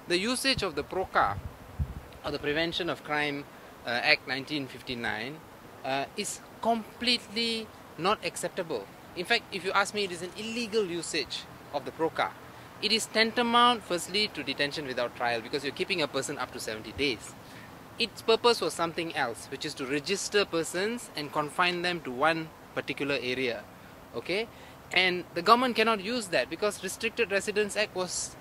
the usage of the PROCA, or the Prevention of Crime Act 1959, is completely not acceptable. In fact, if you ask me, it is an illegal usage of the PROCA. It is tantamount, firstly, to detention without trial, because you're keeping a person up to 70 days. Its purpose was something else, which is to register persons and confine them to one particular area. Okay, and the government cannot use that because Restricted Residence Act was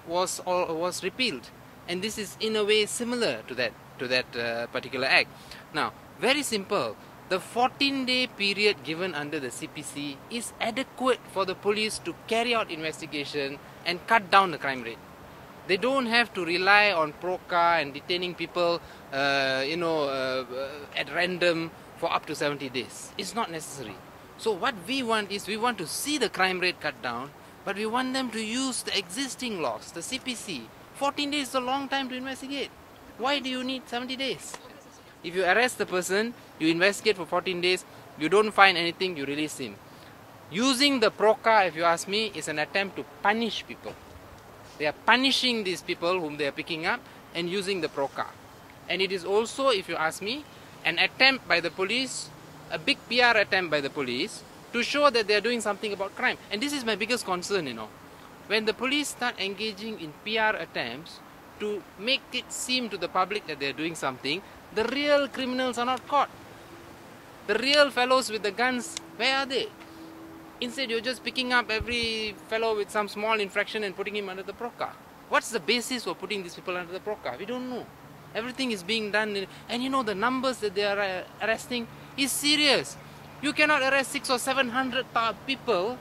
repealed, and this is in a way similar to that particular act. Now, very simple. The 14-day period given under the CPC is adequate for the police to carry out investigation and cut down the crime rate. They don't have to rely on PROCA and detaining people, at random for up to 70 days. It's not necessary. So what we want is, we want to see the crime rate cut down, but we want them to use the existing laws, the CPC. 14 days is a long time to investigate. Why do you need 70 days? If you arrest the person, you investigate for 14 days, you don't find anything, you release him. Using the PROCA, if you ask me, is an attempt to punish people. They are punishing these people whom they are picking up and using the PROCA. And it is also, if you ask me, an attempt by the police, a big PR attempt by the police, to show that they are doing something about crime. And this is my biggest concern, When the police start engaging in PR attempts to make it seem to the public that they are doing something, the real criminals are not caught. The real fellows with the guns, where are they? Instead, you're just picking up every fellow with some small infraction and putting him under the PROCA. What's the basis for putting these people under the PROCA? We don't know. Everything is being done, and the numbers that they are arresting is serious. You cannot arrest 600 or 700 people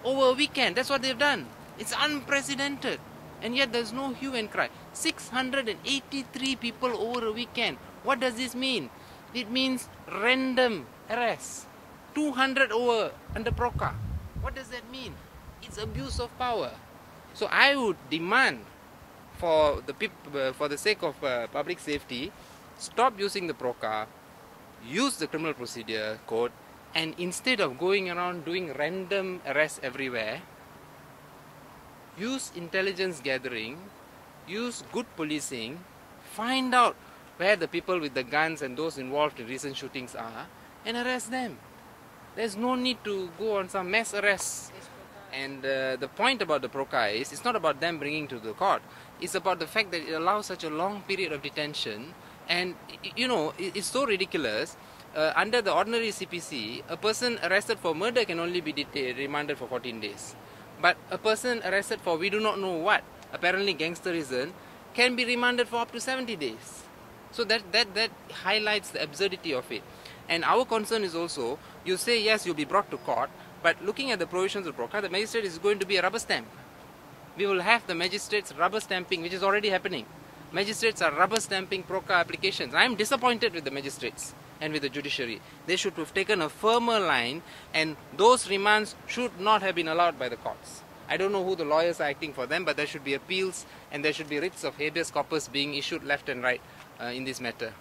over a weekend. That's what they've done. It's unprecedented. And yet there's no hue and cry. 683 people over a weekend. What does this mean? It means random arrests. 200 over under PROCA. What does that mean? It's abuse of power. So I would demand, for the sake of public safety, stop using the PROCA, use the Criminal Procedure Code, and instead of going around doing random arrests everywhere, use intelligence gathering, use good policing, find out where the people with the guns and those involved in recent shootings are, and arrest them. There's no need to go on some mass arrests. And the point about the PROCA is, it's not about them bringing to the court. It's about the fact that it allows such a long period of detention. And, it's so ridiculous. Under the ordinary CPC, a person arrested for murder can only be remanded for 14 days. But a person arrested for we do not know what, apparently gangsterism, can be remanded for up to 70 days. So that highlights the absurdity of it. And our concern is also, you say yes, you'll be brought to court, but looking at the provisions of PROCA, the magistrate is going to be a rubber stamp. We will have the magistrates rubber stamping, which is already happening. Magistrates are rubber stamping PROCA applications. I am disappointed with the magistrates and with the judiciary. They should have taken a firmer line, and those remands should not have been allowed by the courts. I don't know who the lawyers are acting for them, but there should be appeals and there should be writs of habeas corpus being issued left and right in this matter.